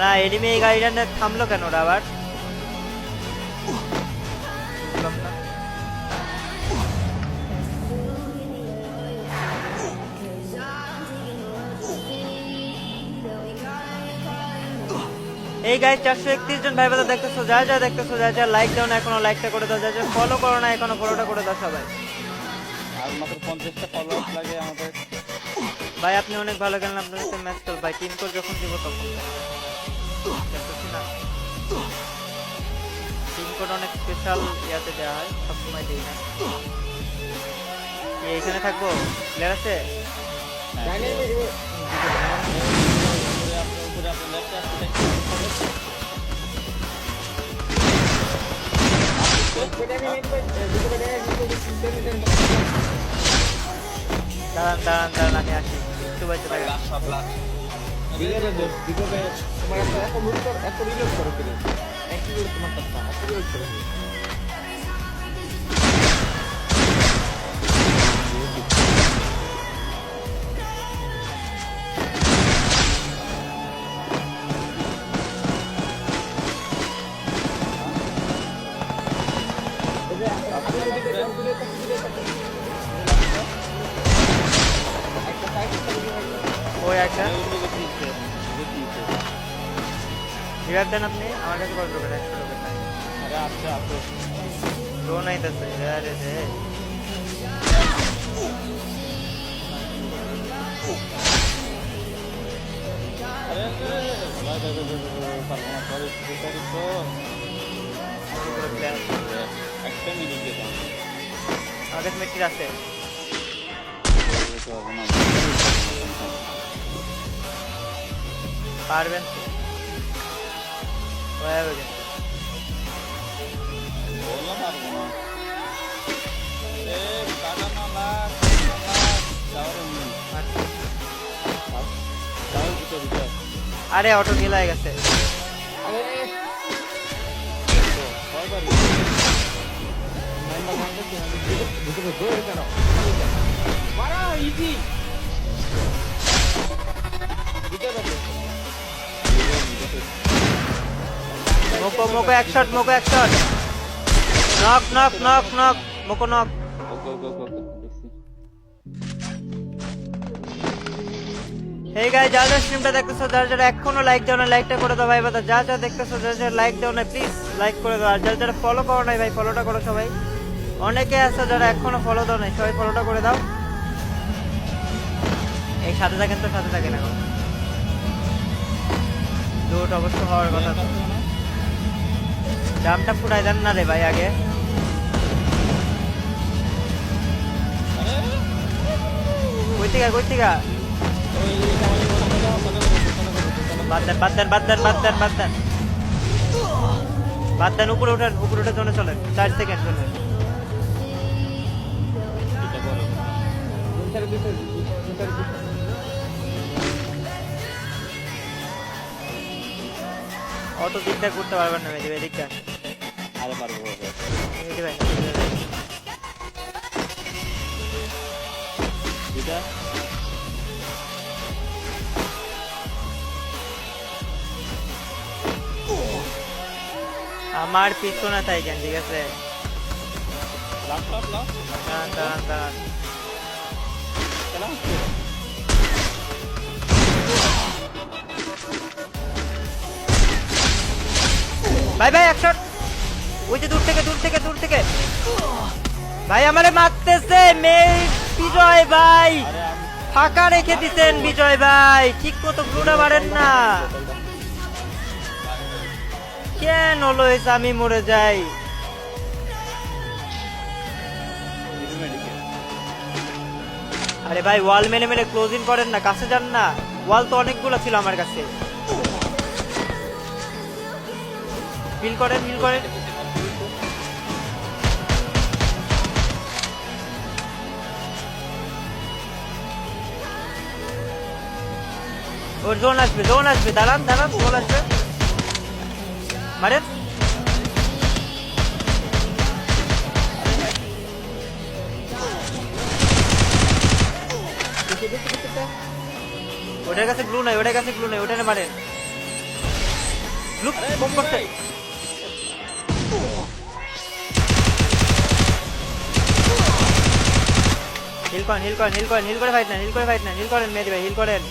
না এনিমি এই গাড়িটা নিয়ে থামলো কেন ওরা আবার? বুঝলাম না। এই গাইজ 431 জন ভাই বাদা দেখতেছো, যা যা দেখতেছো, যা যা লাইক দাও না এখনো লাইকটা করে দাও, যা যা ফলো করো না এখনো ফলোটা করে দাও সবাই। আর মাত্র 50টা ফলোয়ার্স লাগে আমাদের। ভাই আপনি অনেক ভালো খেলেন, আপনার সাথে ম্যাচ চল ভাই, টিম কোড যখন দিব তখন দেখতেছি না। টিম কোড অনেক স্পেশাল ইয়াতে দেওয়া হয়, সবসময় দিই না। এইখানে থাকবো, প্লেয়ার আছে? দাঁড়ান দাঁড়ান দাঁড়ান আমি আসি, একটু বাইতে থাকেন। ওই একটা রিভাইভ দেন আপনি, আমার কাছে কত রোকেট? 100 রোকেট নাই। আরে আছে আছে ড্রোন আইতাছে, আরে রে আরে পারবো না, সরি তো একটা মিনিট যেতাম। আমার কাছে মেট্রিক আছে। পারবেন তো? হয়ে যাবে কিন্তু। বললাম পারবো না। টাকা না লাখ আরে অটো ঢিলা হয়ে গেছে। মোকো মোকো এক শট, মোকো এক shot, knock knock knock knock, মোকো নক। এই গাইস যারা যারা স্ট্রিমটা দেখতেছো, যারা যারা এখনো লাইক দাও না লাইকটা করে দাও ভাই, বাদা যা যা দেখতেছো যারা যারা লাইক দাও না প্লিজ লাইক করে দাও, আর যারা যারা ফলো করো নাই ভাই ফলোটা করো সবাই। অনেকে আছে যারা এখনো ফলো দাও নাই, সবাই ফলোটা করে দাও। এই সাথে থাকেন তো, সাথে থাকেন এখন দুট অবশ্য হওয়ার কথা। দামটা ফুটাই দেন না রে ভাই আগে। কই থেকে কই থেকে? বাদ দেন বাদ দেন বাদ দেন বাদ দেন বাদ দেন বাদ দেন, উপরে উঠেন, উপরে উঠে জন্য চলেন, 4 সেকেন্ড চলেন। অত দিকটা করতে পারবেন না মেয়ে দিকটা। আরে পারবো ভাই এটা আমার পিছনে থাকেন, ঠিক আছে? লাভ লাভ লাভ দাঁড়ান দাঁড়ান দাঁড়ান, খেলাম ভাই ভাই এক শট, ওই যে দূর থেকে দূর থেকে দূর থেকে ভাই আমারে মারতেছে মেয়ে বিজয় ভাই, ফাঁকা রেখে দিছেন বিজয় ভাই, ঠিক মতো গুড়া মারেন না কেন? হলো আমি মরে যাই। আরে ভাই ওয়াল মেরে মেরে ক্লোজিং করেন না, কাছে যান না, ওয়াল তো অনেকগুলো ছিল আমার কাছে। হিল করেন হিল করেন। ওর জোন আসবে, জোন আসবে, দাঁড়ান দাঁড়ান, জোন আসবে, মারেন। ওটার কাছে গ্লু নাই, ওটার কাছে গ্লু নাই, ওটারে মারেন। লুক কম করতে। হিল করেন হিল করেন হিল করেন হিল করে ফাইট নেন হিল করে ফাইট নেন হিল করেন মেহেদি ভাই হিল করেন।